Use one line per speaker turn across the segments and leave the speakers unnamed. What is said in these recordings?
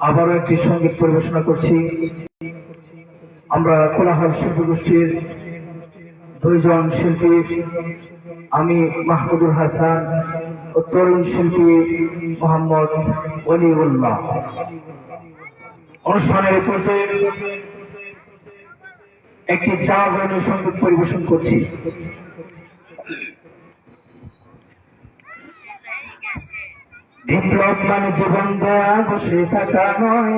আবারও একটি সঙ্গীত পরিবেশনা করছি। আমরা কোলাহল শিল্পী গোষ্ঠীর দুইজন শিল্পী, আমি মাহমুদুল হাসান ও তরুণ শিল্পী মোহাম্মদ ওলিউল্লাহ। অনুষ্ঠানের পূর্বে একটি জাগরণী সঙ্গীত পরিবেশন করছি। বিপ্লব মানে জীবন দেয়া বসে থাকা নয়,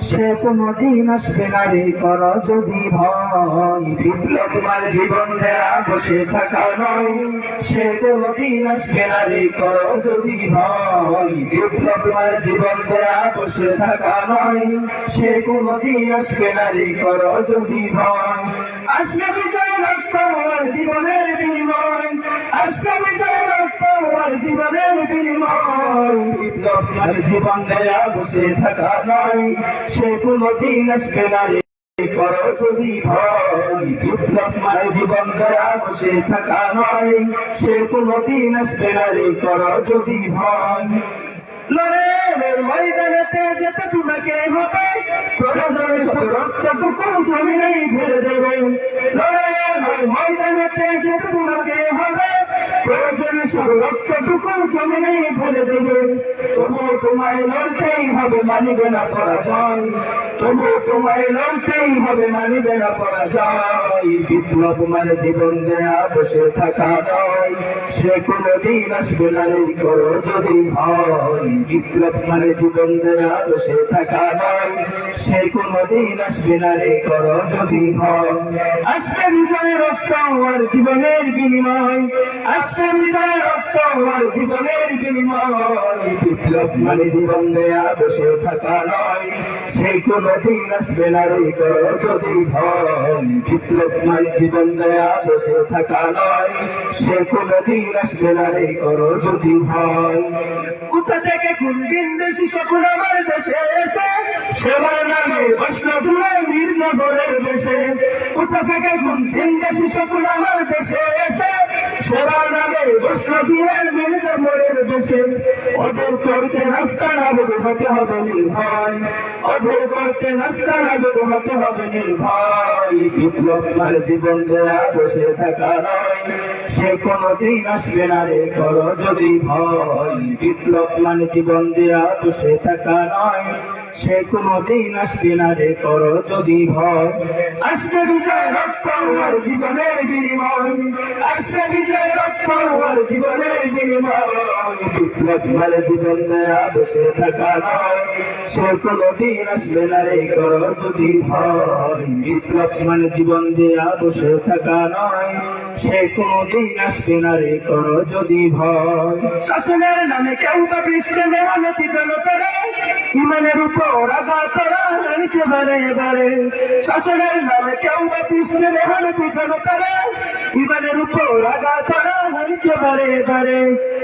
সে কোনদিন আসবে না রে কর যদি ভয়। বিপ্লব মানে জীবন দেয়া বসে থাকা নয়, সে কোনদিন আসবে না রে কর যদি ভয়। বিপ্লব মানে জীবন দেয়া বসে থাকা নয়, সে কোনদিন আসবে না রে কর যদি ভয়। আসবে বিজয় রক্ত আর জীবনের বিনিময়, আসবে বিজয় রক্ত আর জীবনের বিনিময়। বিপ্লব মানে জীবন দেয়া বসে থাকা নয়, সে কোনদিন আসবে না রে করো যদি ভয়। বিপ্লব মানে জীবন দেয়া বসে থাকা নয়, সে কোনদিন আসবে না রে করো যদি ভয়। লড়াইয়ের ময়দানেতে যেতে তোমাকে হবে, প্রয়োজনে সব রক্তটুকু জমিনেই ঢেলে দেবে। লড়াইয়ের ময়দানেতে যেতে তোমাকে হবে, প্রয়োজনে সব রক্তটুকু জমিনেই ঢেলে দেবে। তবুও তোমায় লড়তেই হবে, মানিবে না পরাজয়। তবুও তোমায় লড়তেই হবে, মানিবে না পরাজয়। বিপ্লব মানে জীবন দেয়া বসে থাকা নয়, সে কোনদিন আসবে না রে করো যদি ভয়। বিপ্লব মানে জীবন দেয়া বসে থাকা নয়, সে কোনদিন আসবে না রে করো যদি ভয়। আসবে বিজয় রক্ত আর জীবনের বিনিময়, আসবে বিজয় রক্ত আর জীবনের বিনিময়। বিপ্লব মানে জীবন দেয়া বসে থাকা নয়, সে কোনদিন আসবে না রে করো যদি ভয়। বিপ্লব মানে জীবন দেয়া বসে থাকা নয়, সে কোনদিন আসবে না রে করো যদি ভয়। কোথা থেকে কোন দিন দেশি সকল আমার দেশে এসে, সেবার নামে বসল জুড়ে মির্জাপুরের দেশে। কোথা থেকে কোন দিন দেশি সকল আমার দেশে এসে, সেবার নামে বসল জুড়ে মির্জাপুরের দেশে। ওদের করতে রাস্তা না বের হতে হবে নির্ভয়, ওদের করতে রাস্তা না বের হতে হবে নির্ভয়। বিপ্লব মানে জীবন দেয়া বসে থাকা নয়, সে কোনদিন আসবে না রে করো যদি ভয়। বিপ্লব মানে জীবন দেয়া বসে থাকা নয়, সে কোনদিন আসবে না রে করো যদি ভয়। আসবে বিজয় রক্ত আর জীবনের বিনিময়, আসবে বিজয় রক্ত আর জীবনের বিনিময়। বিপ্লব মানে জীবন দেয়া বসে থাকা নয়, সে কোনদিন আসবে না রে করো যদি ভয়। বিপ্লব মানে জীবন দেয়া বসে থাকা নয়, সে কোনদিন আসবে না রে করো যদি ভয়। শাসনের নামে কেউ বা পৃষ্ঠে মেহনতি জনতারা, ইমানের উপর আঘাত করা হয়েছে বারে বারে। শাসনের নামে কেউ বা পৃষ্ঠে মেহনতি জনতারা, ইমানের উপর আঘাত করা হয়েছে বারে বারে।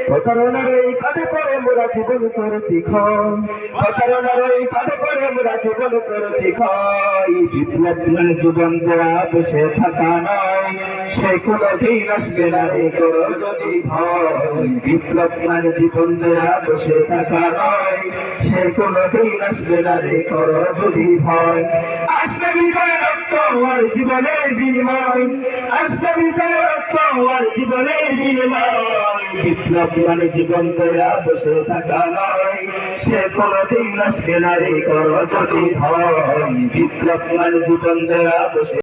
প্রতারণার এই কাঁধে পড়ে মোরা জীবন করেছি ক্ষয়, প্রতারণার এই কাঁধে পড়ে মোরা জীবন করেছি ক্ষয়। বিপ্লব মানে জীবন দেয়া বসে থাকা নয়, সে কোনদিন আসবে না রে করো যদি ভয়। বিপ্লব মানে জীবন দেয়া বসে থাকা নয়, সে কোনদিন আসবে না রে করো যদি ভয়। আসবে বিজয় রক্ত আর জীবনের বিনিময়, আসবে বিজয় রক্ত আর জীবনের বিনিময়। বিপ্লব মানে জীবন দেয়া বসে থাকা নয়, সে কোনদিন আসবে না রে করো যদি ভয়। বিপ্লব মানে জীবন দেয়া বসে